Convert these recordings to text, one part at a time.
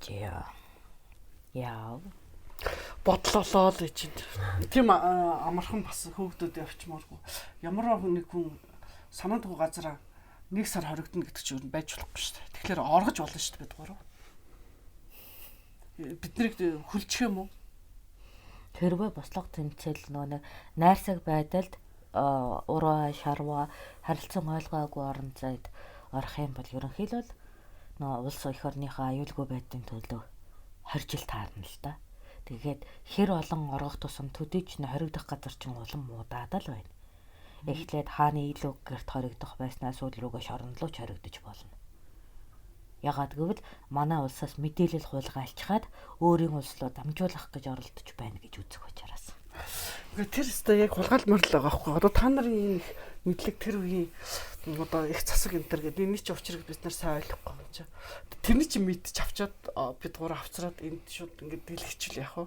Яа. Бодлолоо л гэж. Тийм амархан бас хөөгдөд явчмааргүй. Ямар нэг хүн санаандгүй газараа 1 сар хоригдно гэдэг чинь юу байж болохгүй шүү дээ. Тэгэхээр оргож болно шүү дээ бид гурав. Биднийг хүлчих юм уу? Хэрвээ бослого тэмцэл нөгөө найрсаг байдалд ураа, шарва, харилцан ойлгоогүй орон зайд орох юм бол ерөнхийдөө нөгөө улс их орныхоо аюулгүй байдлын төлөө 20 жил таарна л да. Тэгээд хэр олон оргох тусам төдийч нь хоригдох газар чинь улам муудаад л байна. Эхлээд хааны илүү гэрт хоригдох байснаас сүүл рүүгээ шорондолж хоригдож болно. Ягаад гэвэл манай улсаас мэдээлэл хулгайлчаад өөрийн улс руу дамжуулах гэж оролдож байна гэж үзэх учраас. Тэр өстой яг хулгайлмар л байгаа байхгүй. Одоо та нарын мэдлэг тэр үеийн одоо их засаг энтер гэдэг энэ ч учрыг бид нар сайн ойлгохгүй юм чи. Тэрний чи мэдчих авчаад бид гурав авцраад энд шууд ингээд дэлгэчихвэл яах вэ?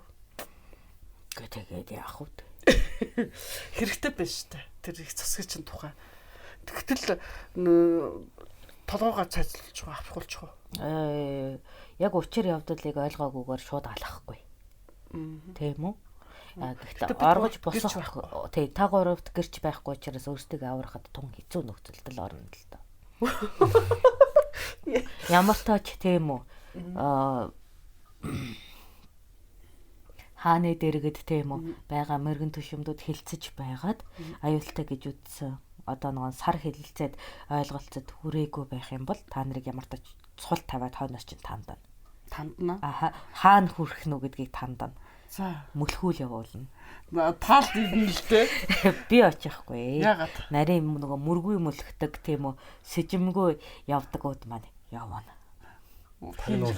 Тэгээд яах вэ? Хэрэгтэй байна шүү дээ. Тэр их засгийн тухай. Тэгтэл толгоогоо цайзлуулж байгаа авахулж байгаа. Яг учир явдлыг ойлгоогүйгээр шууд алахгүй. Тийм үү? Гэхдээ оргож босох тий та гуравт гэрч байхгүй учраас өөрсдөө аврахад тун хэцүү нөхцөлд л орно л доо. Ямар тач тийм үү? Хааны дэргэд тийм үү байгаа мэрэгэн төшөмдөд хилцэж байгаад аюултай гэж үзсэн. Одоо нэг сар хилэлцээд ойлголцоод хүрээгүй байх юм бол та нарыг ямар тач цул тавиад хойноос чинь тандана. Тандана. Хаана хүрэх нү гэдгийг тандана. За мөлхүүл явуулна. Таал дивнэ л дээ. Би очихгүй. Ягаад? Нарийн нөгөө мөргүй мөлхдөг тийм үү сэжимгүй явдаг ууд маань явна. Тийм л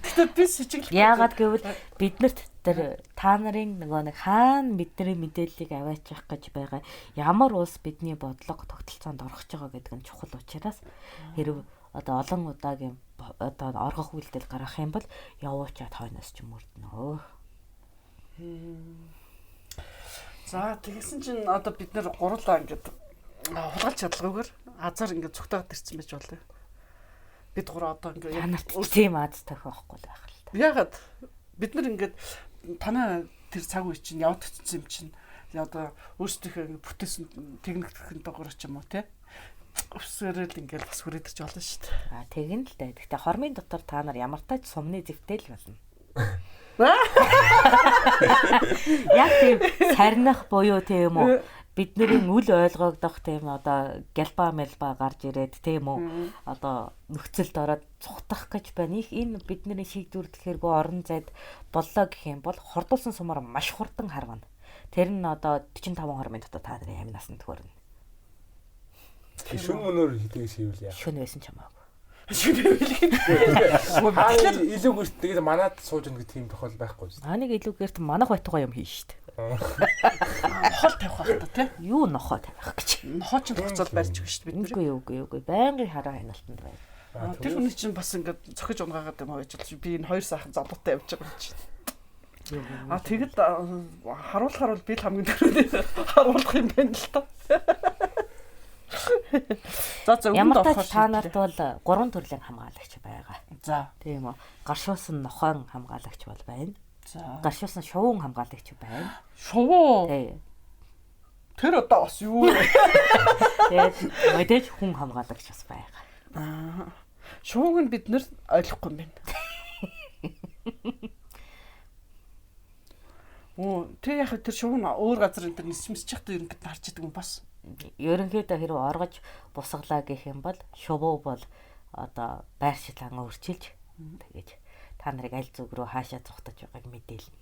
Тэгтээ би сэжиглэх. Яагаад гэвэл биднэрт тэр та нарын нөгөө нэг хаана бидний мэдээллийг аваачих гэж байгаа ямар улс бидний бодлого тогтолцоонд орох гэж байгаа гэдэг нь чухал учраас хэрэг одоо олон удаагийн одоо оргох үйлдэл гарах юм бол явуучаад хойноос ч мөрднөө. За тэгсэн чинь одоо бид нэр гурлаа ингээд хулгайлж чадлагүйгээр азар ингээд цогтойгод ирсэн байж болов. Бид гурав одоо ингээд тийм аз тохиохгүй л байх л та. Ягаад бид нар ингээд танаа тэр цаг үе чинь явагдчихсан юм чинь одоо өөрсдийнхөө бүтээсэн техникийн дагуур ч юм уу те өсөрөл ингээд бас хүрээдэж болно шүү дээ. Тэгэн л дээ. Гэхдээ хормын дотор та нар ямар тач сумны зэвтэл болно. Яг тийм сарних буюу тийм үү бидний үл ойлгогдох тийм одоо гэлба мэлба гарч ирээд тийм үү одоо нөхцөлд ороод цухтах гэж байна. Энэ бидний шийдвэрлэх хэрэггүй орон зайд боллоо гэх юм бол хордуулсан сумаар маш хурдан харвана. Тэр нь одоо 45 хормын дотор та нарын амь насанд хүрнэ. Шүн өнөр хитгийг шийвэл яа. Шүн байсан ч хамаагүй. Шүн Тэгэхээр илүү гэрт тэгээд манад сууж ин гэх тийм тохиол байхгүй шүү. Нэг илүү гэрт манах байтугай юм хийн шүү дээ. Хол тавих байх та тий. Юу нохоо тавих гэж. Нохоо ч хуцал барьж өгч шүү дээ бид. Үгүй. Байнгын хараа хяналтанд байна. Тэр хүний чинь бас ингээд цохиж унгаагаад юм байж л би энэ хоёр сайхан залуутай явж байгаа юм чинь. Тэгэд харуулахаар бол би л хамгийн түрүүнд харуулах юм байна л та. За ямар тач та нарт бол 3 төрлийн хамгаалагч байгаа. За тийм үү. Гаршуусан нохойн хамгаалагч бол байна. За гаршуусан шувуун хамгаалагч байна. Шувуу. Тий. Тэр одоо бас юу вэ? Тэгээд мэдээж хүн хамгаалагч бас байгаа. Шувууг нь бид нэр ойлгохгүй юм байна. Тэг яг тэр шувуу өөр газар энэ нисмэсчих та ерөнхийдөө харж идэг юм бас. Ерөнхийдөө хэрэг оргож бусгалаа гэх юм бол шувуу бол одоо байр шилэн өөрчилж тэгэж та нарыг аль зүг рүү хаашаа цухтаж байгааг мэдээлнэ.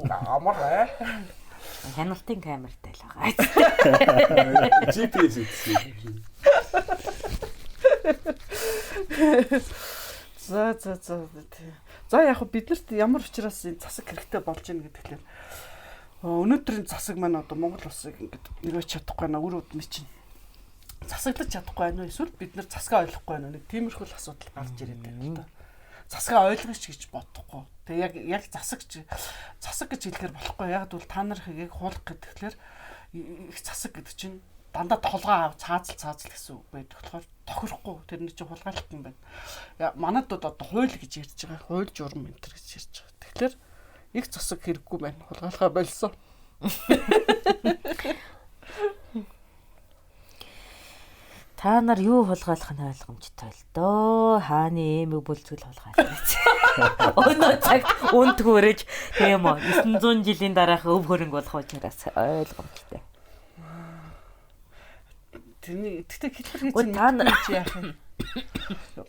Амар Хяналтын камертай л байгаа. GPS үү. За яг биднэрт ямар учраас энэ засаг хэрэгтэй болж байна гэдэгтлээ. Өнөөдрийн засаг маань одоо Монгол улсыг ингээд нэрвэж чадахгүй байна. Үр өдмий чинь засаглаж чадахгүй байна уу? Эсвэл бид нар засгаа ойлгохгүй байна уу? Нэг тиймэрхүү асуудал гарч ирээд байна л да. Засгаа ойлгооч гэж бодохгүй. Тэгээ яг засаг гэж хэлэхээр болохгүй. Яг бол та нар хийг хуулах гэдэгтлэр их засаг гэдэг чинь дандаа толгоо цаазал гэсэн үг байдаг. Тэгэхээр тохирохгүй тэрний чинь хулгайлах юм байна. Манайд одоо хууль гэж ярьж байгаа. Хууль журам энэ төр гэж ярьж байгаа. Тэгэхээр их засаг хэрэггүй байна. Хулгайлахаа болсон. Та нар юу хулгайлах нь ойлгомжтой л доо. Хааны эмэг бүлцгэл хулгайлах. Өнөө цагт үнд хүрэж тийм үү 900 жилийн дараах өв хөрөнгө болох учраас ойлгомжтой. Тэрний тэгтээ хэлбэр хийсэн гэж яах юм.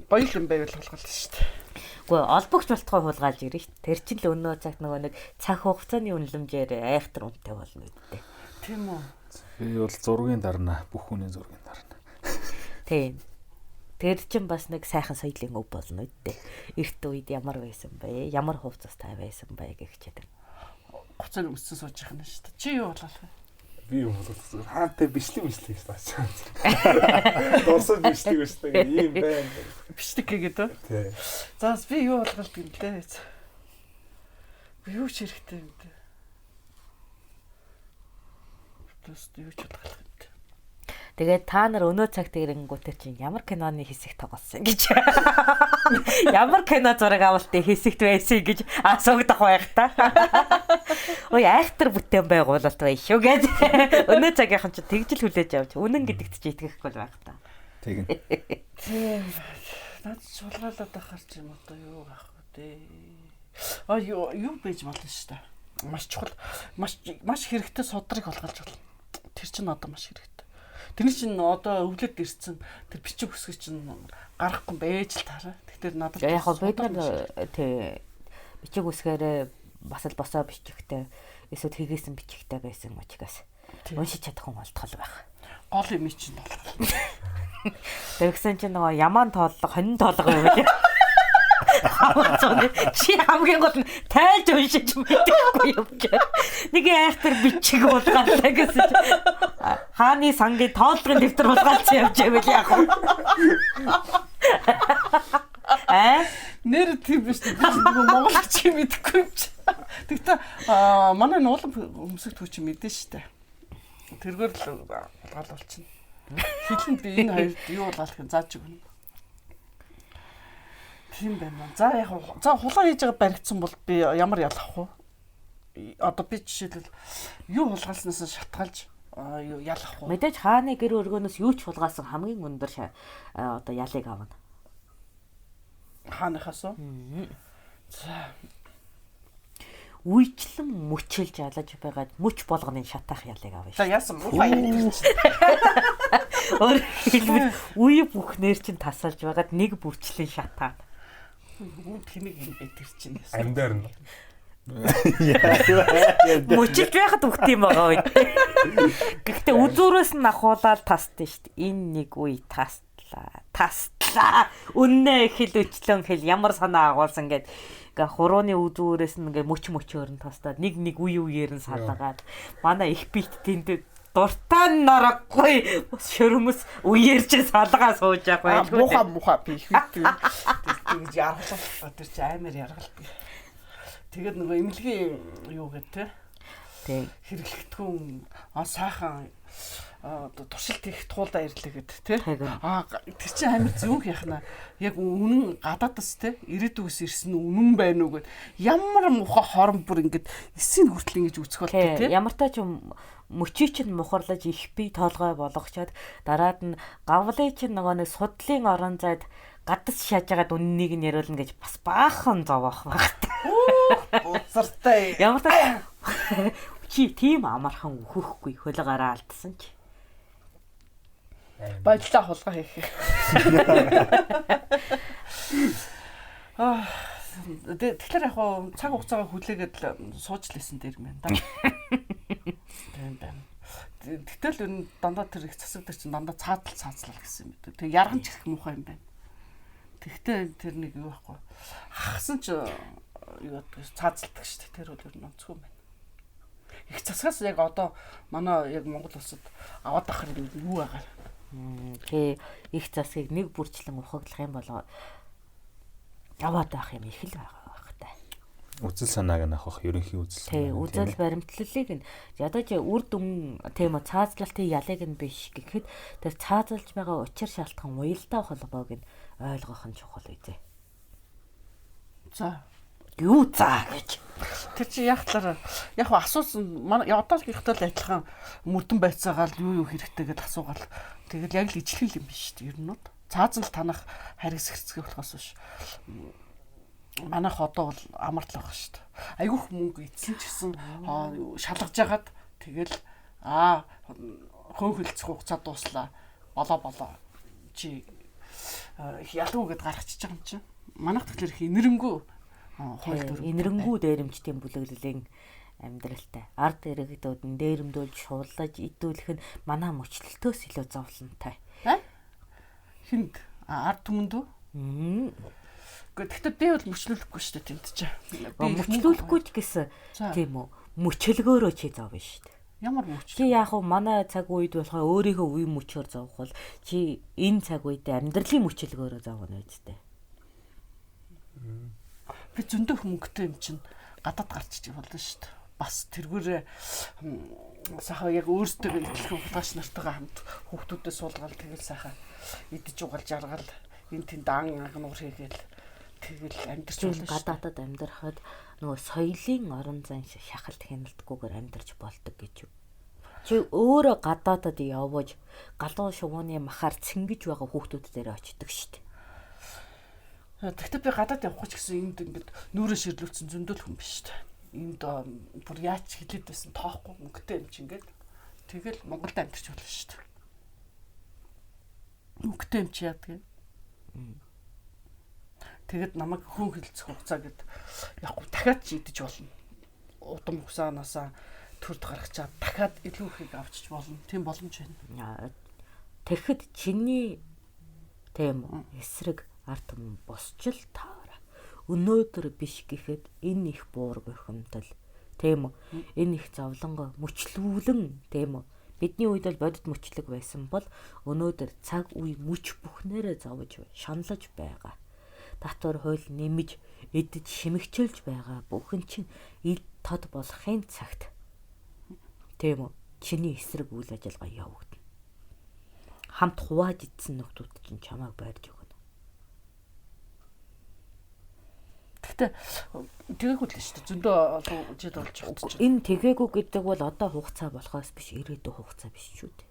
Гоё юм байвал хулгайлна шүү дээ. Гэхдээ олбогч болтгой хулгайлж ирэх. Тэр чинь л өнөө цагт нөгөө нэг цаг хугацааны үнэлэмжээр айхтар үнэтэй болно гэдэг. Тийм үү. Би бол зургийн дарна, бүх хүний зургийн дарна. Тийм. Тэр чинь бас нэг сайхан соёлын өв болно үдээ. Эрт үед ямар байсан бэ? Ямар хувцастай байсан бэ гэх чидэг. Гоцоор өссөн сууж явах нь шүү дээ. Чи юу болов? Би юм болов. Хаантай бичлэг гэж таачаа. Дорсод бичлэг гэж таа ийм байна. Бичлэг гэдэг үү? Тий. За би юу болголт юм лээ. Би юу ч хэрэгтэй юм дээ. Тэс юу ч бодох юм. Тэгээд та нар өнөө цагт ирэнгүүтээ чинь ямар киноны хэсэг тоглосон гэж. Ямар кино зураг авалтын хэсэгт байсан гэж асуугдах байх та. Ой айхтар бүтээн байгуулалт бай шүү гэж. Өнөө цагийнхан чинь тэгжил хүлээж авч үнэн гэдэгт чи итгэхгүй байх та. Тэгнь. Тийм. Наад сулгаалаад байхаар ч юм одоо юу гах вэ? Юу байж болно шүү дээ. Маш чухал, маш хэрэгтэй судрыг олгож болно. Тэр чинь одоо маш хэрэгтэй. Тэрний чинь одоо өвлөд ирсэн тэр бичиг үсгэж чинь гарахгүй байж л таараа. Тэгэхээр надад яг бид нар тий бичиг үсгээр бас л босоо бичигтэй эсвэл хийгээсэн бичигтэй байсан учраас уншиж чадах хүн болтгол байх. Гол юм чинь бол. Тэгсэн чинь нөгөө ямаан тооллого, хонин тооллого юм лээ. Чи хамгийн гол нь тайлж уншиж мэдэхгүй юм чи. Нэг айхтар бичиг уулгаалаа гэсэн чи. Хааны сангийн тооллогын дэвтэр уулгаалсан явж байвал яах вэ? Нэр тийм биш үү? Нөгөө монголч юм мэдэхгүй юм чи. Тэгтээ манай нуулан өмсөг түүч мэдэн штэ. Тэргээр л уулгаал болчихно. Хэлэнд би энэ хоёрт юу уулгаалах юм зааж өгнө. Тийм байна. За яг хулгай хийж байгаа баригдсан бол би ямар ялах вэ? Одоо би жишээлбэл юу хулгайлснаас шатгалж ялах вэ? Мэдээж хааны гэр өргөнөөс юу ч хулгайлсан хамгийн өндөр одоо ялыг авна. Хааныхаас уу? За үйчлэн мөчөлж ялаж байгаад мөч болгоны шатаах ялыг авна. За яасан муухай юм чи. Үе бүхнэр чинь тасалж байгаад нэг бүрчлэн шатаад. Тэнэг юм бэ тэр чинь. Амьдаар нь. Мөчөлж байхад үхт юм байгаа үед. Гэхдээ үзүүрээс нь ахуулаад тасдээ шүү дээ. Энэ нэг үе таслаа. Үннээ хэл өчлөн хэл ямар санаа агуулсан гэд хурууны үзүүрээс нь ингээ мөчөөр нь тастаад нэг үеэр нь салгаад манай их бит тэнд дуртай нороггүй шөрмөс үеэр чи салгаа сууж явах байх. Муха би их бит тэгж яргалах тэр чи амар яргалдаг. Тэгээд нөгөө эмнэлгийн юу гэдэг те хэрэглэгдэхүүн сайхан туршилт хийх туулдаа ирлээ гэдэг те тэр чинь амар зөвх яхна яг үнэн гадаадас те ирээдүйс ирсэн үнэн байна уу гэд ямар муха хорон бүр ингээд эсийн хүртэл ингэж үцэх болтой те ямар тач мөчий чинь мухарлаж их бие тоолгой болгочоод дараад нь гавлын чинь нөгөө нэг судлын орон зайд гадас шаажгаад үннийг нь яриулна гэж бас баахан зовоох багт. Уцартай. Ямар та чи тийм амархан өөхөхгүй хөлгаараа алдсан чи. Баялаа хулгай хийх. Тэгэхээр яг цаг хугацаагаа хүлээгээд сууж лээсэн дээр юм байна да. Тийм байна. Тэгтэл энэ дандаа тэр их засаг дээр чинь дандаа цаацлал гэсэн юм. Тэг ярган ч их муухай юм байна. Тэгтээ тэр нэг юу байхгүй. Хагсан ч юу цаацалдаг шүү дээ. Тэр бол ер нь онцгүй байна. Их засгаас яг одоо манай яг Монгол улсад аваад авах юм юу байгаа. Тэгээ их засгийг нэг бүрчлэн ухаглах юм бол аваад авах юм их л байгаа байх та. үзэл санааг нь авах ерөнхий үзэл Тий, санаа. үзэл баримтлалыг нь ядаж үр дүн тийм үү цаазлалтын ялыг нь биш гэхэд тэр цаазалж байгаа учир шалтгаан уялдаа холбоог нь ойлгох нь чухал үү. За Юу заа гэж. тэр чи яг талаар яг асуусан манай одоогийнхтой л адилхан мөрдөн байцаагаал юу хэрэгтэй гэдээ асуугаал тэгэл яг л ижлэх юм биш үү ер нь. Цаазан л танах харгас хэрцгий болохоос биш. Манайх одоо бол амарт л байгаа шүү дээ. Айгүйх мөнгө эзэн ч гэсэн шалгаж ягаад тэгэл хөөхөлцөх хугацаа дууслаа. Болоо чи ялуу гэд гаргачихж байгаа юм чинь. Манайх тэгэхээр их инэрэнгүү хууль дүрм. Инэрэнгүү дээрэмчдийн бүлэглэлийн амьдралтай. Ард иргэдүүд нь дээрэмдүүлж шуулаж идүүлэх нь манай мөчлөлтөөс илүү зовлонтой. Хинд ард түмэнд үү? Гэхдээ би бол мөчлүүлэхгүй шүү дээ тэнд чинь. Мөчлүүлэхгүй ч гэсэн тийм үү. Мөчлгөөрөө чи зовно шүү дээ. Ямар мөчлөл? Чи яг уу манай цаг үед болохоор өөрийнхөө үе мөчөөр зовх бол чи энэ цаг үед амьдралын мөчлгөөрөө зовно үстэй. Би зөндөө мөнгөтэй юм чинь гадаад гарчиж болно шүү дээ. Бас тэргүүрээ сайхан яг өөртөө ихлэх хулгайч нартайгаа хамт хүүхдүүдээ суулгаад тэгэл сайхан идэж угаал жаргал энэ тэнд агнуур хийгээл тэгэл амьдарч болно шүү. Гадаадад амьдрахад нөгөө соёлын орон зай шахалт хяналтгүйгээр амьдарч болдог гэж юу. Чи өөрөө гадаадад явж галуу шувууны махаар цэнгэж байгаа хүүхдүүд дээр очдөг шүү дээ. Тэгтээ би гадаад явах гэж гэсэн энд ингээд нүрээ ширлүүлсэн зөндөл хүн биш дээ. Энд бүр яаж хэлээд байсан тоохгүй мөнгөтэй юм чи ингээд тэгэл Монголд амьдарч болно шүү дээ. Мөнгөтэй юм чи яадаг юм. Тэгэд намайг хүн хилцэх хугацаа гэд яг дахиад ч идэж болно. Удам хугацаанаасаа төрд гаргачаад дахиад илүү ихийг авчиж болно. Тийм боломж байна. Тэгэхэд чиний тийм эсрэг арт юм босчл таараа. Өнөөдөр биш гэхэд энэ их буур бохимдол тийм үү. Энэ их зовлонго мөчлүүлэн тийм үү. Бидний үед бол бодит мөчлөг байсан бол өнөөдөр цаг үе мөч бүхнээрээ зовж шаналж байгаа. Татвар хууль нэмж эдэж шимэгчилж байгаа бүхэн чинь ил тод болохын цагт тийм үү. Чиний эсрэг үйл ажиллагаа явагдана. Хамт хувааж идсэн нөхдүүд чинь чамайг байрж өгнө. Гэхдээ тэгээгүй л шүү дээ. Зөндөө жил болж байгаа ч. Энэ тэгээгүй гэдэг бол одоо хугацаа болохоос биш ирээдүйн хугацаа биш шүү дээ.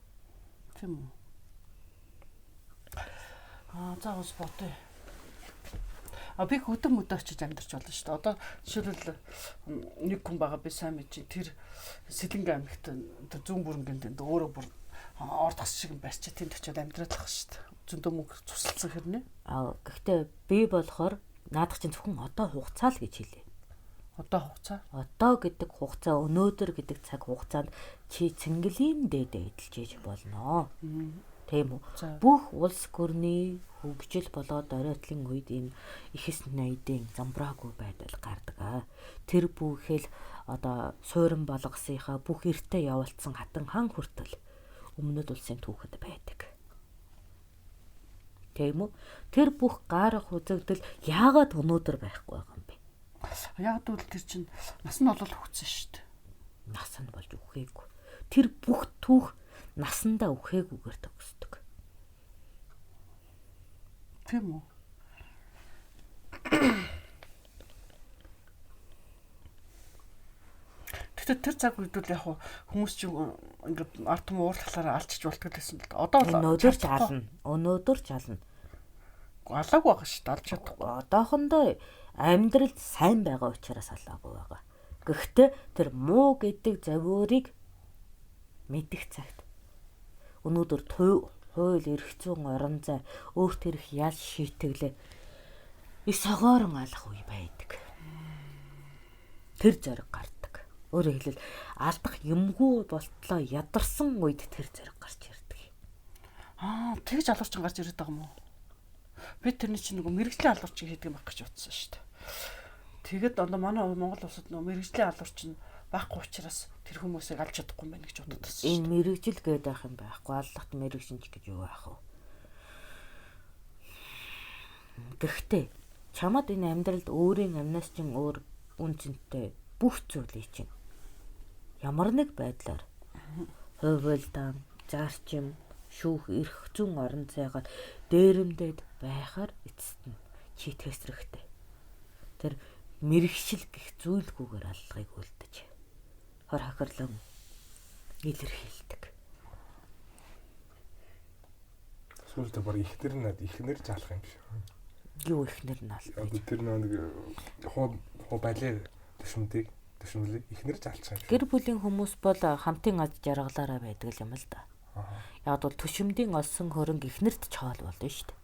Тийм үү. За ус ботё. Би хөдөө мөдөө очиж амьдарч болно шүү дээ. Одоо жишээлбэл нэг хүн байгаа би сайн мэдээ. Тэр Сэлэнгэ аймагт тэр зүүн бүрэнгэнд өөрөө бүр орд тас шиг барьч тэнд очиод амьдраад байгаа шүү дээ. Зөндөө мөнгө цусалсан хэрнээ. Гэхдээ би болохоор наадах чинь зөвхөн одоо хугацаа л гэж хэлээ. Одоо хугацаа? Одоо гэдэг хугацаа өнөөдөр гэдэг цаг хугацаанд чи цэнгэлийн дээдээ эдэлж ээж болно. Тийм үү? Бүх улс гүрний хөгжил болоод оройтлын үед ийм ихэс найдын замбраагүй байдал гардаг. Тэр бүхэл одоо суурин болгосынхаа бүх эртээ явуулсан хатан хан хүртэл өмнөд улсын түүхэд байдаг. Тийм үү? Тэр бүх гарах үзэгдэл яагаад өнөөдөр байхгүй байгаа юм бэ? Яг л тэр чинь нас нь бол хүчсэн шүү дээ. Нас нь болж үхээгүй. Тэр бүх түүх насандаа үхээгүйгээр төгсдөг. Тийм үү? Тэгтээ тэр цаг үед л яг хүмүүс чинь ингээд ард түмэн уурлахлаараа алчиж болтгол байсан л да. Одоо өнөөдөр ч ална. Өнөөдөр ч ална. Алаагүй байгаа шүү дээ. Алж чадахгүй. Одоохондоо амьдралд сайн байгаа учраас алаагүй байгаа. Гэхдээ тэр муу гэдэг завиурыг мэдэх цагт өнөөдөр хууль эрх зүйн орон зай өөрт ирэх ял шийтгэлээ их согоорон алах үе байдаг. Тэр зориг гардаг. Өөрөөр хэлбэл алдах юмгүй болтлоо ядарсан үед тэр зориг гарч ирдэг. Тэгж алуурчин гарч ирээд байгаа юм уу? Би тэрний чинь нөгөө мэрэгжлийн алуурчин хийдэг юм байх гэж бодсон шүү дээ. Тэгэд одоо манай Монгол улсад нөгөө мэрэгжлийн алуурчин байхгүй учраас тэр хүмүүсийг алж чадахгүй байх гэж бодод байсан. Энэ мэрэгжил гэдэг байх юм байхгүй. Аллахт мэрэгжинч гэж юу байх вэ? Гэхдээ чамд энэ амьдралд өөрийн амнаас чинь өөр үнцэнтэй бүх зүйлийг чинь ямар нэг байдлаар хувилдаан, зарчим, шүүх эрх зүйн орон зайгаар дээрэмдээд байхаар эцэст нь шийтгэс хэрэгтэй. Тэр мэрэгшил гэх зүйлгүйгээр аллагыг үлдэж хор хохирлон илэрхийлдэг. Сүүлдээ баг ихнэр жаалах юм шиг. Юу ихнэр нь ал. Тэр нэг хуу балер төшмөлийг ихнэр жаалчих юм. Гэр бүлийн хүмүүс бол хамтын аз жаргалаараа байдаг юм л да. Яг бол төшөмдийн олсон хөрөнгө ихнэрт чоол болно шүү дээ.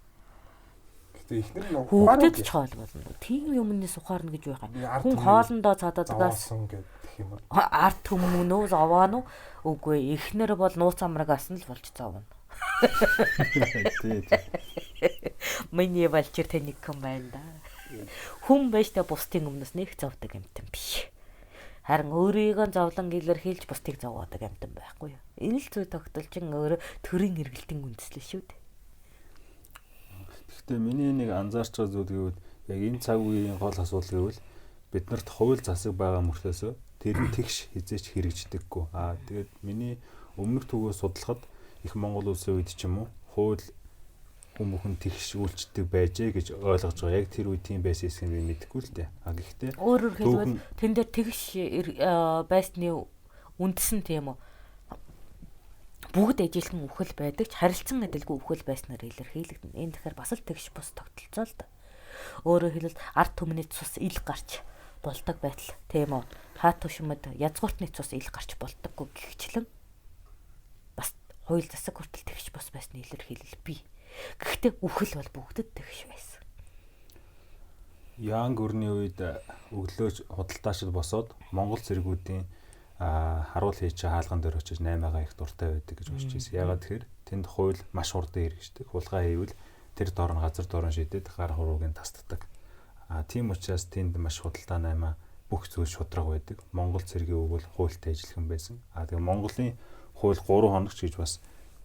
Гэтэ ихнэр нь хүүхдэд чоол болно. Тийм юмнээс ухаарна гэж байх юм. Хүн хоолндоо цададгаас гэх юм уу. Арт хүмүүнөө зовоо нь үгүй ихнэр бол нууц амраг асан л болж зовно. Тий. Миний балчир тэнийг юм байна да. Хүн байж та бусдын өмнөөс нэг зовдөг юмтан биш. Харин өөрийгөө зовлон илэрхийлж бусдыг зовоодаг юмтан байхгүй юу? Энэ л зүй тогтолчин өөрөө төрийн эргэлтийн үндэслэл шүү дээ. Гэхдээ миний нэг анзаарч байгаа зүйл гэвэл яг энэ цаг үеийн гол асуудал гэвэл биднэрт хууль засаг байгаа мөртлөөсөө тэр нь тэгш хизээч хэрэгждэггүй. Тэгээд миний өмнөх түгээс судлахад их Монгол улсын үед ч юм уу хууль хүмүүхэн тэгш үйлчлдэг байжээ гэж ойлгож байгаа. Яг тэр үед тийм байсан юм би мэдэхгүй л дээ. Гэхдээ өөрөөр хэлбэл тэн дээр тэгш байсны үндсэн тийм үү бүгд ажилхан үхэл байдаг ч харилцан адилгүй үхэл байснаар илэрхийлэгдэнэ. Энэ тэгэхээр бас л тэгш бус тогтолцоо л да. Өөрөөр хэлбэл ард түмний цус ил гарч болдог байтал тийм үү. Хаат тушмад язгууртны цус ил гарч болдоггүй гихчлэн бас хууль засаг хүртэл тэгш бус байсны илэрхийлэл бий. Гэхдээ үхэл бол бүгдэд тэгш байсан. Янг өрний үед өглөөж худалдаашид босоод Монгол цэргүүдийн харуул хийж хаалган дээр очиж 8-аа их дуртай байдаг гэж уншиж байсан. Ягаад тэгэхээр тэнд хууль маш хурдан хэрэгждэг. Хулгай хийвэл тэр доор нь газар дорн шидэд гар хуруугийн тасддаг. Тийм учраас тэнд маш худалдаа 8-аа бүх зүйл шудраг байдаг. Монгол цэргийн үг бол хуультай ажиллах байсан. Тэгээ Монголын хууль 3 хоног ч гэж бас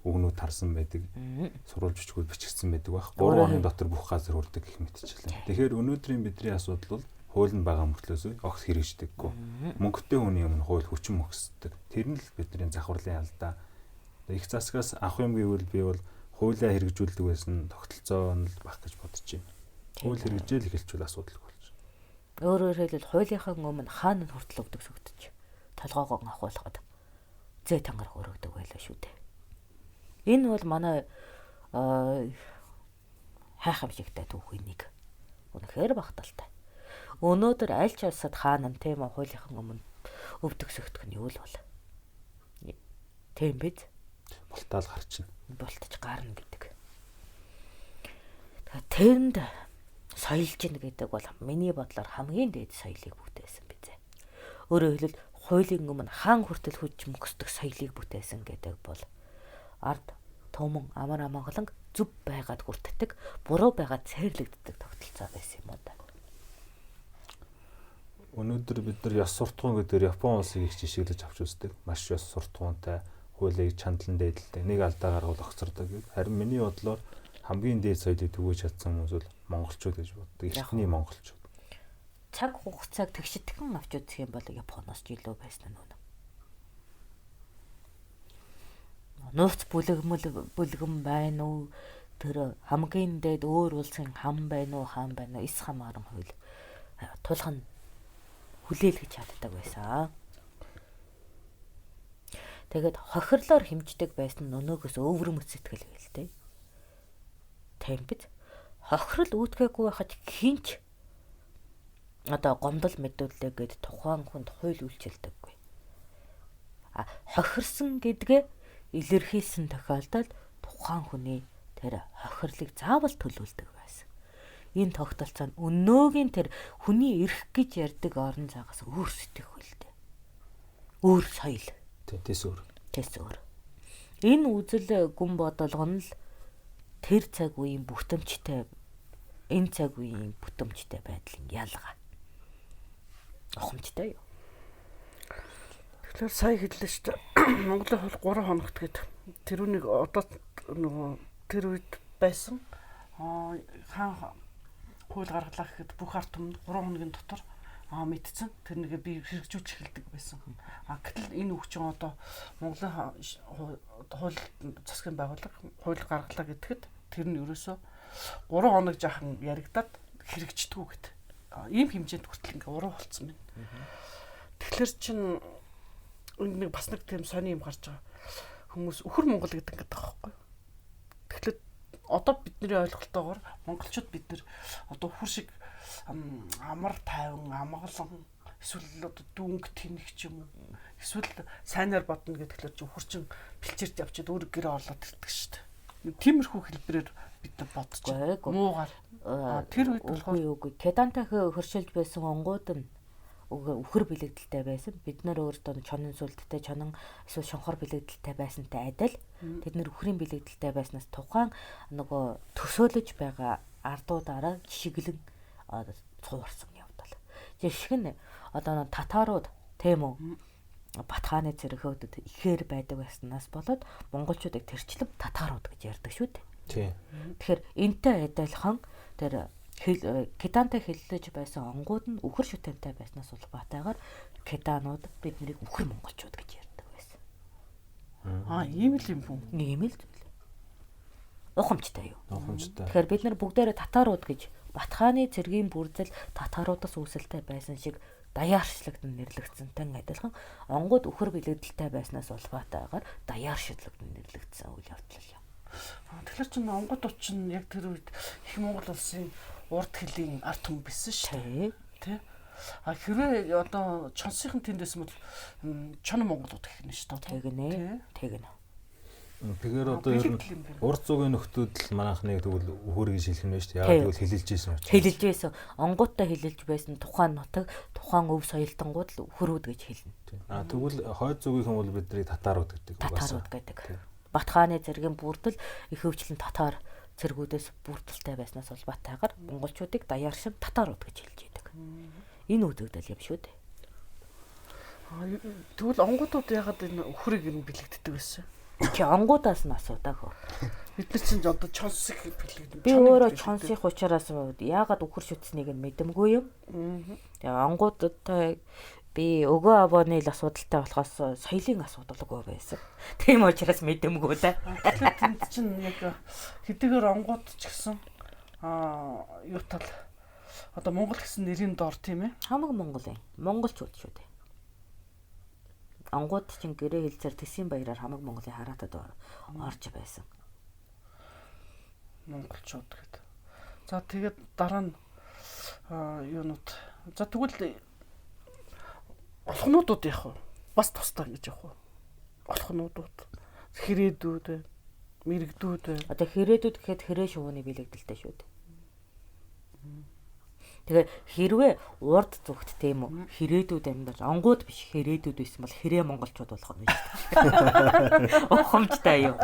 өгнүүд тарсан байдаг. Сурвалж бичгүүд бичигдсэн байдаг байх. 3 хоногийн дотор бүх газар хүрдэг гэх мэтчлээ. Тэгэхээр өнөөдрийн бидний асуудал бол хууль нь байгаа мөртлөөс огт хэрэгждэггүй. Мөнгөтэй хүний өмнө хууль хүчин мөксдөг. Тэр нь л бидний завхарлын алдаа. Их засгаас авах юм гэвэл би бол хуулиа хэрэгжүүлдэг байсан тогтолцоо нь л баг гэж бодож байна. Хууль хэрэгжээл эхэлчихвэл асуудалгүй болж байна. Өөрөөр хэлбэл хуулийнхаа өмнө хаана хүртэл өвдөг сөгдөж толгоогоо авахуулахад зээ тангараг өргөдөг байлаа шүү дээ. Энэ бол манай хайхамшигтай түүхийн нэг. Үнэхээр багталтай. Өнөөдөр аль ч улсад хаана тийм хуулийнхаа өмнө өвдөг сөгдөх нь юу л бол. Тийм биз? Бултаал гарчна. Бултаж гарна гэдэг. Тэнд соёлж ин гэдэг бол миний бодлоор хамгийн дээд соёлыг бүтээсэн бизээ. Өөрөөр хэлбэл хуулийн өмнө хаан хүртэл хүч мөксдөг соёлыг бүтээсэн гэдэг бол ард томон амар амгалан зүв байгаад хүртдэг, буруу байгаад цээрлэгддэг тогтолцоо байсан юм уу да. Өнөөдөр бид нар ёс суртахуун гэдэг Япон улсыг их жишээлж авч үздэг. Маш ёс суртахуунтай, хуулийг чандлан дээдэлтэй, нэг алдаа гаргал огцордог гэдэг. Харин миний бодлоор хамгийн дээд соёлыг түгээж чадсан хүмүүс бол монголчууд гэж боддог. Эртний монголчууд. Цаг хугацааг тэгшидхэн авч үзэх юм бол Японоос ч илүү байсан нь үнэ. Нууц бүлгэн байна уу? Тэр хамгийн дээд өөр улсын хам байна уу, хаан байна уу? Эс хамааран хууль тулхан хүлээлгэж чаддаг байсан. Тэгээд хохирлоор хэмждэг байсан нь өнөөгөөс өвөрмөц сэтгэл гэлтэй. Тийм биз? Хохирол үүдгээгүй байхад хинч одоо гомдол мэдүүлээ гэд тухайн хүнд хууль үйлчилдэггүй. Хохирсон гэдгээ илэрхийлсэн тохиолдолд тухайн хүний тэр хохирлыг заавал төлөвлөдөг байсан. Энэ тогтолцоо нь өнөөгийн тэр хүний эрх гэж ярьдаг орон зайгаас өөр сэтгэхүйтэй. Өөр соёл. Тэс өөр. Энэ үзэл гүн бодолго нь л тэр цаг үеийн бүтэмжтэй энэ цаг үеийн бүтэмжтэй байдлын ялгаа. Ухамжтай юу? Тэгэхээр сая хэллээ шүү дээ. Монголын хууль 3 хоногт гээд тэрүүнийг одоо нөгөө тэр үед байсан хаан хууль гаргалаа гэхэд бүх ард түмэнд 3 хоногийн дотор мэдсэн. Тэр нэгэ би хэрэгжүүлж эхэлдэг байсан. Гэтэл энэ өвчин одоо Монголын хууль засгийн байгууллага хууль гаргалаа гэхэд тэр нь ерөөсөө 3 хоног жаахан яригадаад хэрэгждэггүй гэд. Ийм хэмжээнд хүртэл ингээ уруу болцсон байна. Тэгэхээр чин нэг бас нэг тийм сони юм гарч байгаа. Хүмүүс өхөр Монгол гэдэг ингээд байгаа байхгүй. Тэгэхээр одоо бидний ойлголтоогоор монголчууд бид нэр одоо өхөр шиг амар тайван, амгалан эсвэл одоо дүнг тэнэг ч юм уу. Эсвэл сайнаар бодно гэдгээр чи өхөр чин бэлчээрт явчиад өөр гэрээ орлоод ирдэг шүү дээ. Тиймэрхүү хэлбэрээр бид бодож байгаа. Муугаар. Тэр үед болохоор үгүй Кедантай хөршилж байсан онгууд нь өхөр бэлэгдэлтэй байсан. Бид нар өөрсдөө чонын сүлдтэй, чонон эсвэл шонхор бэлэгдэлтэй байсантай адил тэд нар өхрийн бэлэгдэлтэй байснаас тухайн нөгөө төсөөлөж байгаа ардуудаараа жишгэлэн цуурсан явдал. Жишг нь одоо татарууд тийм үү Батхааны цэрэгөөдөд ихээр байдаг байснаас болоод монголчуудыг тэрчлэн татарууд гэж ярьдаг шүү дээ. Тийм. Тэгэхээр энтэй адилхан тэр Кедантай хэллэж байсан онгууд нь өхөр шүтэнтэй байснаас улбаатайгаар Кеданууд биднийг өхөр монголчууд гэж ярьдаг байсан. Ийм л юм бүү. Ийм л зүйл. Ухамжтай юу? Ухамжтай. Тэгэхээр бид нар бүгдээрээ татарууд гэж Батхааны цэргийн бүрдэл татаруудаас үүсэлтэй байсан шиг даяаршлагдсан нэрлэгдсэнтэй адилхан онгууд өхөр бэлэгдэлтэй байснаас улбаатайгаар даяаршлагдсан нэрлэгдсэн үйл явдал юм. Тэгэхээр чинь онгодууд чинь яг тэр үед их Монгол улсын урд хөлийн ард түмэн байсан шүү дээ. Тэ? Хэрвээ одоо чонсынхан тэндээс бол чон монголууд гэх юм шүү дээ. Тэгнэ. Тэгэхээр одоо ер нь урд зүгийн нөхдүүд л манайхныг тэгвэл өхөр гэж хэлэх нь шүү дээ. Яг тэгвэл хэлэлж ийсэн учраас. Хэлэлж байсан. Онгуудтай хэлэлж байсан тухайн нутаг, тухайн өв соёлтонгууд л өхөрүүд гэж хэлнэ. Тэгвэл хойд зүгийнхэн бол биднийг татарууд гэдэг. Татарууд гэдэг. Батхааны цэргийн бүрдэл их хөвчлэн татар цэргүүдээс бүрдэлтэй байснаас улбаатайгаар монголчуудыг даяаршин татарууд гэж хэлж байдаг. Энэ үзэгдэл юм шүү дээ. Тэгвэл онгуудууд ягаад энэ өхрийг нь бэлэгддэг байсан? Чи онгуудаас нь асуудаг хөө. Бид нар чинь одоо чонсыг бэлэгдэн. Би өөрөө чонсих учраас яагаад өхөр шүтснийг нь мэдэмгүй юм. Тэгээ онгуудтай би өгөө авооны л асуудалтай болохоос соёлын асуудал өгөө байсан. Тийм учраас мэдэмгүй да. Тэгэхээр тэнд чинь яг хэдийгээр онгууд ч гэсэн юу тал одоо Монгол гэсэн нэрийн дор тийм ээ. Хамаг Монголын монголчууд шүү дээ. Онгууд чинь гэрээ хэлцээр Тэсийн баяраар хамаг Монголын хараатад орж байсан. Монголчууд гэдэг. За тэгээд дараа нь юунууд. За тэгвэл олхнуудууд яах вэ? Бас тусдаа гэж яах вэ? Олхнуудууд, хэрээдүүд, мэрэгдүүд. Одоо хэрээдүүд гэхэд хэрээ шувууны бэлэгдэлтэй шүү дээ. Тэгээ хэрвээ урд зүгт тийм үү хэрээдүүд амьдарч онгууд биш хэрээдүүд байсан бол хэрээ монголчууд болох юм шүү дээ. Ухамжтай юу.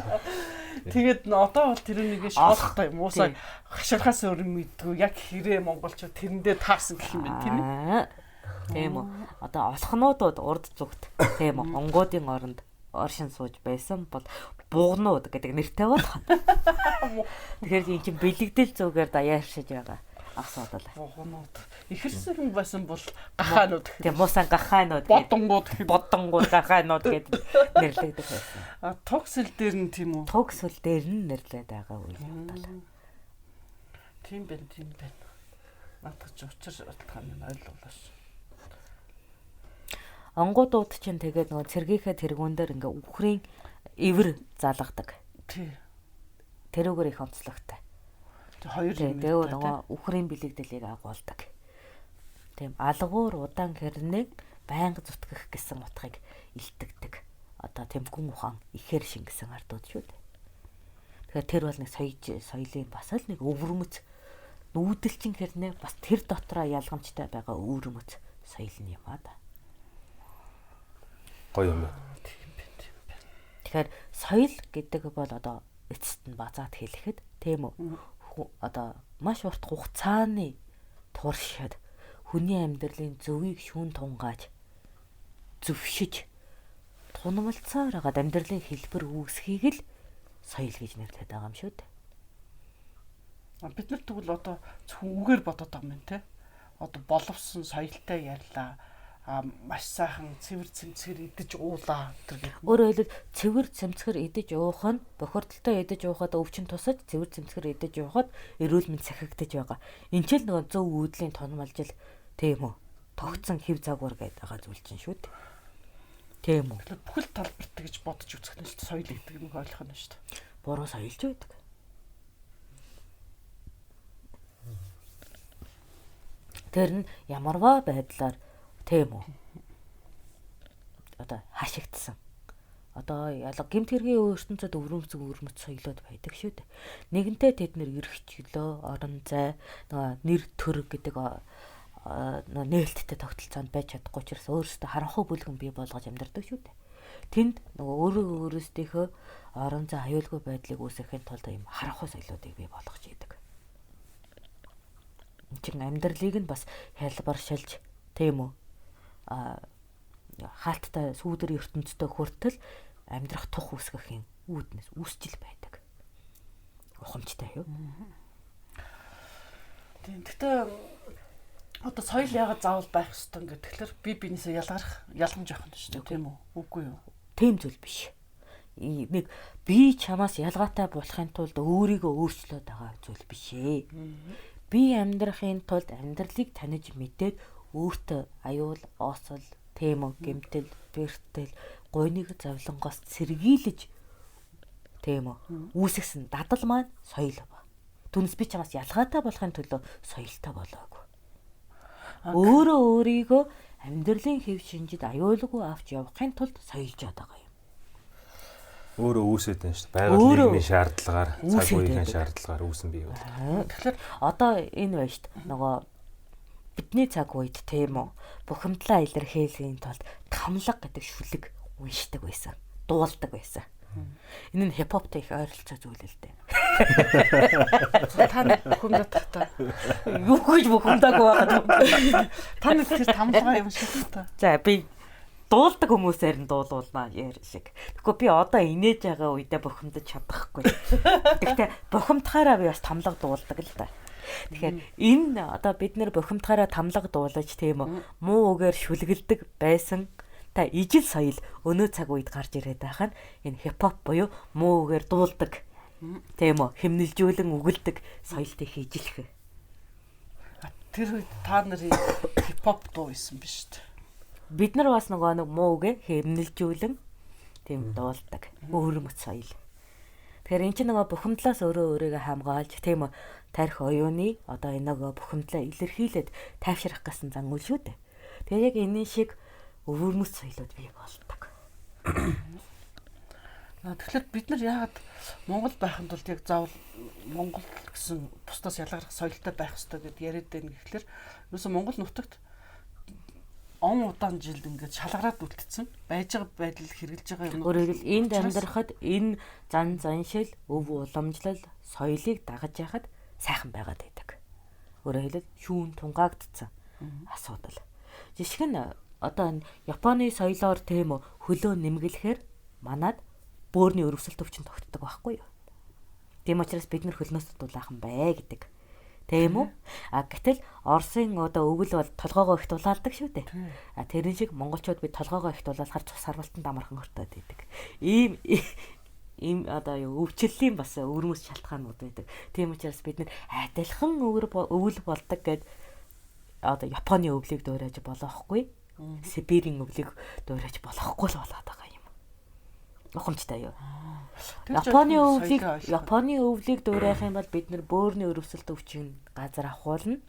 Тэгээд одоо бол тэр нэгэ шоолтой юм уусаа хаширхаас өөр мэдгүй яг хэрээ монголчууд тэрэндээ таарсан гэх юм байна тийм ээ. Тийм үү. Одоо олхнуудууд урд зүгт тийм үү онгуудын оронд оршин сууж байсан бол буугнууд гэдэг нэртэй болох. Тэгэхээр энэ чинь бэлэгдэл зүгээр даяаршиж байгаа. Асуудал. Буугнууд. Ихэрсэн байсан бол гахаанууд. Тийм муусан гахаанууд. Бодонгууд гахаанууд гэдэг нэрлэгдэх байсан. Токсэл дээр нь тийм үү? Токсэл дээр нь нэрлээд байгаа үйл явдал. Тийм байна. Наадах ч учир утгаар нь ойлголоо ш. Онгуудууд чинь тэгээд нөгөө цэргийнхээ тэргүүн дээр ингээ үхрийн ивэр залгадаг. Тий. Тэрүүгээр их онцлогтой. Хоёр юм. Тэгээ нөгөө үхрийн бэлэгдлийг агуулдаг. Тийм алгуур удаан хэрнэг байнга зүтгэх гэсэн утгыг илтгэдэг. Одоо тэмгүн ухаан ихээр шингэсэн ардууд шүү дээ. Тэгэхээр тэр бол нэг соёлын бас л нэг өвөрмөц нүүдэлчин хэрнээ бас тэр дотроо ялгамжтай байгаа өвөрмөц соёл юм аа да. Гоё юм байна. Тэгэхээр соёл гэдэг бол одоо эцэст нь базаад хэлэхэд тийм үү? Одоо маш урт хугацааны туршид хүний амьдралын зөвийг шүүн тунгааж зөвшиж тунамлцаар хагаад амьдралын хэлбэр үүсхийг л соёл гэж нэрлэдэг байгаа юм шүү дээ. Бид нар тэгвэл одоо зөвхөн үгээр бодоод байгаа юм те. одоо боловсон соёлтой ярьлаа. Маш сайхан цэвэр цэмцгэр идэж уулаа гэдэг. Өөрөөр хэлбэл цэвэр цэмцгэр идэж уух нь бохирдолтой идэж уухад өвчин тусаж цэвэр цэмцгэр идэж уухад эрүүл мэнд сахигдаж байгаа. Энд ч л нөгөө зөв үүдлийн тонмолжил тийм үү? Тогтсон хэв загвар гэдэг байгаа зүйл чинь шүү дээ. Тийм үү? Тэгэхээр бүхэл талбарт гэж бодож үзэх нь шүү дээ. Соёл гэдэг юм ойлгох нь шүү дээ. Буруу соёлж байдаг. Тэр нь ямарваа байдлаар тийм үү? Одоо хашигдсан. Одоо ялга гэмт хэргийн ертөнцид өвөрмөц соёлоод байдаг шүү дээ. Нэгэнтээ тэд нэр эрх чөлөө, орон зай, нэр төр гэдэг нээлттэй тогтолцоонд байж чадахгүй учраас өөрөөсөө харанхуй бүлгэн бий болгож амьдардаг шүү дээ. Тэнд нөгөө өөрөөсдийнхөө орон зай аюулгүй байдлыг үүсгэхийн тулд ийм харанхуй соёлоодыг бий болгож идэг. Энд чинь амьдралыг нь бас хялбаршилж тийм үү? Хаалттай сүүдэр ертөнцтэй хүртэл амьдрах тух үүсгэхийн үүднээс үүсчил байдаг. Ухамжтай юу? Тийм. Гэхдээ одоо соёл яагаад заавал байх ёстой гэдэг тэгэхээр би биенээсээ ялгамж явах нь шүү дээ, тийм үү? Үгүй юу? Тийм зүйл биш. Нэг би чамаас ялгаатай болохын тулд өөрийгөө өөрчлөөд байгаа зүйл биш ээ. Би амьдрахын тулд амьдралыг таних мэдээд өөртөө аюул, оосол, тийм үү, гэмтэл, бэртэл, гойныг завлангоос сэргийлж тийм үү, үүсгэсэн дадал маань соёл ба. Түүнээс би чамаас ялгаатай болохын төлөө соёлтой болоогүй. Өөрөө өөрийгөө амьдралын хэв шинжид аюулгүй авч явахын тулд соёлжоод байгаа юм. Өөрөө үүсээд байна шүү дээ. Байгаль нийгмийн шаардлагаар, цаг үеийн шаардлагаар үүсэн бий бол. Тэгэхээр одоо энэ байна шүү дээ. Нөгөө бидний цаг үед тийм үү, бухимдлаа илэрхийлэхийн тулд тамлаг гэдэг шүлэг уншдаг байсан, дуулдаг байсан. Энэ нь хипхоптой их ойролцоо зүйл л дээ. Та бухимдаад та. Юу гэж бухимдаагүй байгаад. Та нэг тэр тамлага юм шиг та. За би дуулдаг хүмүүсээр нь дуулуулнаа яар шиг. Тэгэхгүй би одоо инээж байгаа үедээ бухимдаж чадахгүй. Гэхдээ бухимдахаараа би бас тамлага дуулдаг л та. Тэгэхээр энэ одоо бид нэр бухимдахаараа тамлага дуулаж тийм үү, муу үгээр шүлгэлдэг байсан та ижил соёл өнөө цаг үед гарч ирээд байгаа нь энэ хипхоп буюу муу үгээр дуулдаг тийм үү, хэмнэлжүүлэн үгэлдэг соёлтой хийжилэх. Тэр үед та нарын хипхоп дуу исэн биш үү? Бид нар бас нэг муу үгээр хэмнэлжүүлэн тийм дуулдаг өвөрмөц соёл. Тэгэхээр эн чинь нөгөө бухимдлаас өөрийгөө хамгаалж тийм үү, тарих оюуны одоо энэ нөгөө бухимдлаа илэрхийлээд тайвшрах гэсэн зан үйл шүү дээ. Тэгээ яг энэ шиг өвөрмөц соёлууд бий болдог. Тэгэхээр бид нар яагаад Монгол байхын тулд яг заавал Монгол гэсэн бусдаас ялгарх соёлтой байх ёстой гэдээ яриад байна гэхэлэр ерөөсөө Монгол нутагт он удаан жилд ингээд шалгараад үлдсэн байж байгаа байдал хэрэгжилж байгаа юм. Өөрөөр хэл энд амьдрахад энэ зан заншил, өв уламжлал, соёлыг дагаж яхад сайхан байгаад байдаг. Өөрөөр хэлбэл шүүн тунгаагдсан асуудал. Жишг нь одоо Японы соёлоор тийм үү хөлөө нэмгэлэхээр манад бөөрийн өрөвсөлт өвчин тогтдог байхгүй юу? Тийм учраас бид нар хөлнөөс дулаахан бай гэдэг. Тийм үү? Гэтэл Оросын одоо өвөл бол толгоогоо их дулаалдаг шүү дээ. Тэрэн шиг монголчууд бид толгоогоо их дулаалахаар цус харвалтанд амархан хортоод байдаг. Ийм одоо өвчлөлийн бас өвөрмөс шалтгаанууд байдаг. Тийм учраас бид нар адилхан өвөл болдог гэд одоо Японы өвлийг дуурайж болохгүй. Сибирийн өвлийг дуурайж болохгүй л болоод байгаа юм. Ухамжтай юу? Японы өвлийг дуурайх юм бол бид нар бөөрийн өрөвсөлт өвчин газар ахуулна.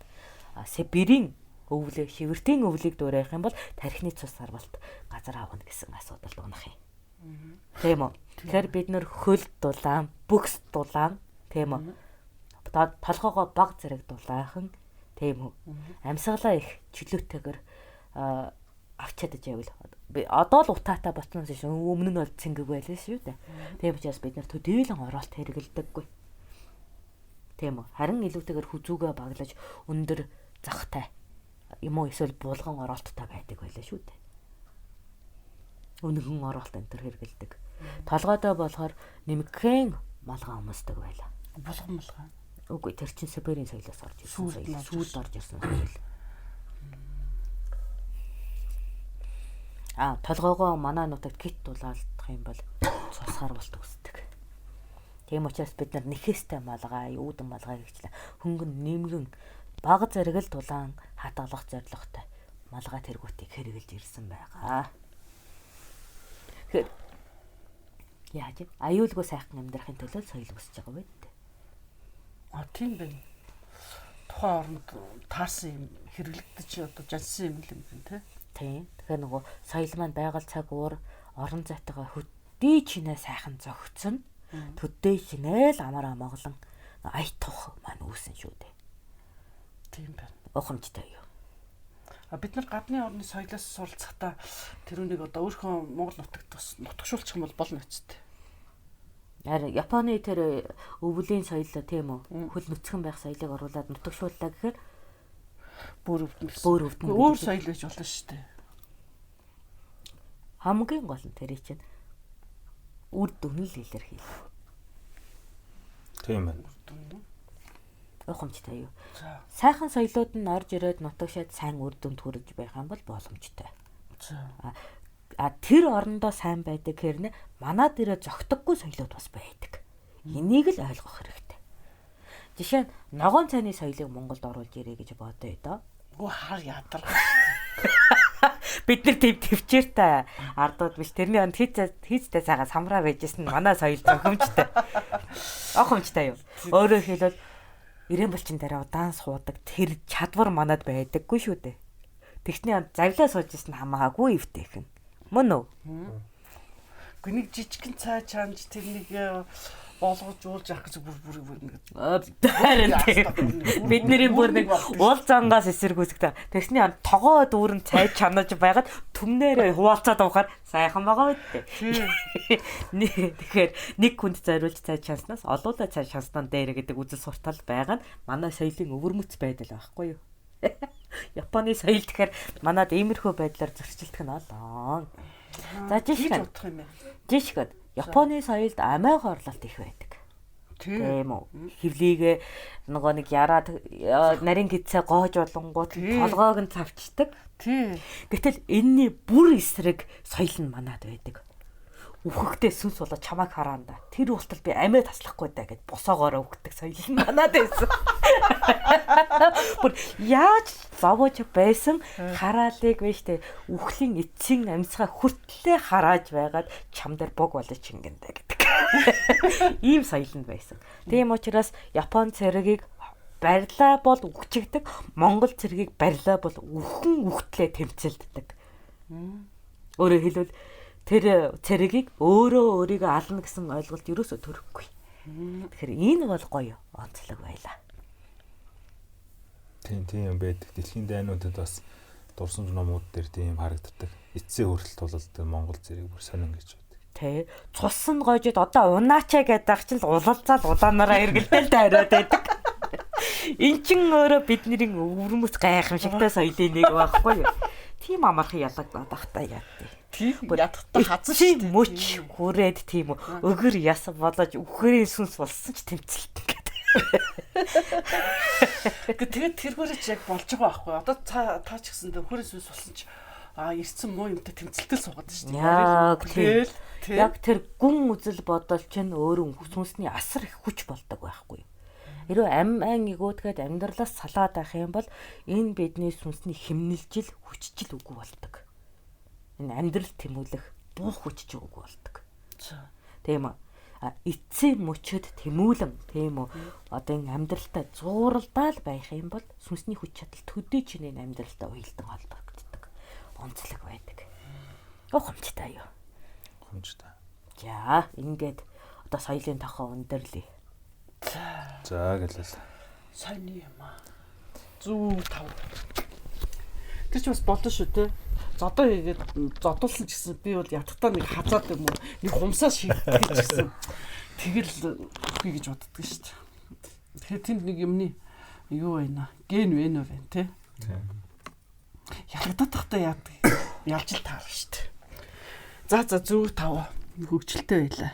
Сибирийн өвлөө, шивэртийн өвлийг дуурайх юм бол тархины цус сарвалт газар авна гэсэн асуудал унах юм. Тийм үү? Тэгэхээр бид нар хөл дулаан, бүкс дулаан, тийм үү? Толгоогоо баг зэрэг дулаахан, тийм үү? Амьсгалаа их чөлөөтэйгээр авч чадаж байвал одоо л утаатай боцноос шүү. Өмнө нь бол цэнгэг байлаа шүү дээ. Тийм учраас бид нар төдийлөн оролт хэрэгэлдэггүй. Тийм үү? Харин илүүтэйгээр хүзүүгээ баглаж өндөр захтай юм уу эсвэл булган оролттой байдаг байлаа шүү дээ. Өнөгөн оролт энэ төр хэрэгэлдэг. Толгойдоо болохоор нэмгхэн малгай өмсдөг байлаа. Булган. Үгүй тэр чинь Сибирийн соёлоос орж ирсэн соёл. Сүүлд орж ирсэн соёл. толгоогоо манай нутагт гит дулаалдах юм бол цус харуулт үүсдэг. Тийм учраас бид нар нэхэстэй малгай, үүдэн малгай гэхчлээ. Хөнгөн нэмгэн бага зэрэгэл дулаан хадгалах зорилготой малгай тэргүүтийг хэрэгжилж ирсэн байгаа. Яаж аюулгүй сайхан амьдрахын төлөө соёл өсөж байгаа байд. Тийм байна. Тухайн орнд таарсан юм хэрэглэгдэж одоо жансан юм тий. Тийм. Тэгэхээр нөгөө соёл маань байгаль цаг уур орон зайтайгаа хөдөө чинээ сайхан зөгцсөн. Төдөө чинээ л амар амгалан аятах маань үүсэн шүү дээ. Тийм байна. Ухамжтай юу. Бид нар гадны орны соёлоос суралцахдаа тэрүүнийг одоо өөрхөн Монгол нутагт бас нутагшуулчих юм бол болно үсттэй. Яа, Японы тэр өвлийн соёлоо тийм үү? Хөл нүцгэн байх соёлыг оруулаад нутагшууллаа гэхээр бүр өвдөн. Өөр соёл гэж болно шүү дээ. Хамгийн гол нь тэр чинь үр дүн л илэрхийл. Тийм байна. Ухамжтай юу. Сайхан соёлууд нь орж ирээд нутагшаад сайн үр дүнд хүрэж байх юм бол боломжтой. Тэр орондоо сайн байдаг хэрнээ манад ирээ зогтөггүй соёлууд бас байдаг. Энийг л ойлгох хэрэгтэй. Жишээ нь ногоон цайны соёлыг Монголд оруулж ирээ гэж бодъё доо. Хар ядарга. Бид нар тэв төвчээртэй ардууд биш. Тэрний онд хийцтэй цагаа самраа байжсэн манай соёл зохимжтой. Ухамжтай юу. Өөрөөр хэлбэл ирээн булчин дараа удаан суудаг тэр чадвар манад байдаггүй шүү дээ. Тэгсний онд завлаа сууж исэн хамаагүй өвтэйхэн. Мөн үү? Гүнийг жижигхэн цай чанж тэрнийг болгож уулж авах гэж бүр бидний бүр нэг уул зангаас эсэргүүцдэг. Тэгсний онд тогоо дүүрэн цай чанаж байгаад түмнэрээ хуваалцаад уухаар сайхан байгаа байдээ. Тэгэхээр нэг хүнд зориулж цай чанснаас олуулаа цай чанснаа дээр гэдэг үзэл суртал байгаа нь манай соёлын өвөрмөц байдал байхгүй юу? Японы соёл тэгэхээр манад иймэрхүү байдлаар зөрчилдөх нь олоо. За жишээ нь Японы соёлд амиаг орлолт их байдаг. Тийм үү. Хевлийгээ нөгөө нэг яраад нарийн гидсээ гоож болонгууд толгойг нь цавчдаг. Тийм. Гэтэл энэний бүр эсрэг соёл нь манад байдаг. Үхэхдээ сүнс болоо чамайг хараанда. Тэр уултал би амиа таслахгүй даа гэд босоогоороо үхдэг соёл нь манад байсан. Бүр яаж зовож байсан хараалыг биш тэ үхлийн эцсийн амьсгаа хүртлээ харааж байгаад чам дээр бог болж чингэндэ гэдэг. Ийм соёл нь байсан. Тийм учраас Япон цэргийг барьлаа бол үхчихдэг, Монгол цэргийг барьлаа бол үхэн үхтлээ тэмцэлддэг. Өөрөөр хэлбэл тэр цэрэгийг өөрийгөө ална гэсэн ойлголт ерөөсөө төрөхгүй. Тэгэхээр энэ бол гоё онцлог байлаа. Тийм байдаг. Дэлхийн дайнуудад бас дурсамж номууд дээр тийм харагддаг. Эцсийн хүртэл тулалдаг Монгол цэрэг бүр сонин гэж байдаг. Тэ. Цуссан гойжод одоо унаачаа гэдэг чинь улалзаал улаанаараа эргэлдээл тайраад байдаг. Эн чин өөрөө бидний өвөрмөц гайхамшигтай соёлын нэг байхгүй юу? Тийм амархан ялагдаад ахтай яадээ. Тийм ядахтай хазан шүү дээ. Мөч хүрээд тийм өгөр яс болоод үхэрийн сүнс болсон ч тэмцэлтэн гэдэг. Тэгээд тэргүүрээ ч яг болж байгаа байхгүй. Одоо та ч гэсэн үхэрийн сүнс болсон ч ирсэн муу юмтай тэмцэлтэл суугаад шүү дээ. Яг тэр гүн үзэл бодол чинь өөрөө сүнсний асар их хүч болдог байхгүй. Хэрвээ ам игүүдгээд амьдралаас салаад байх юм бол энэ бидний сүнсний химнэлжил хүчжил үгүй болдог. Энэ амьдрал тэмүүлэх буух хүчж үгүй болдог. Тийм үү? Эцсийн мөчөд тэмүүлэн тийм үү? Одоо энэ амьдралтай зууралдаал байх юм бол сүнсний хүч чадал төдий чинь энэ амьдралтай уялдан холбогддог. Онцлог байдаг. Ухамжтай юу? Ухамжтай. За, ингээд одоо соёлын тохоо өндөрлөе. За гэлээ. Сайн юм аа. 105. Тэр ч бас болно шүү те. Зодоо хийгээд зодуулсан ч гэсэн би бол ятгатаа нэг хазаад юм уу нэг хумсаа шигдэх гэсэн тэгэл үгүй гэж боддог шүү дээ. Тэгэхээр тэнд нэг юмны юу байна? Ген вэ нэ те. Ялгадаад тахтаа яадаг. Ялж л таарна шүү дээ. За 105 хөгжилтэй байлаа.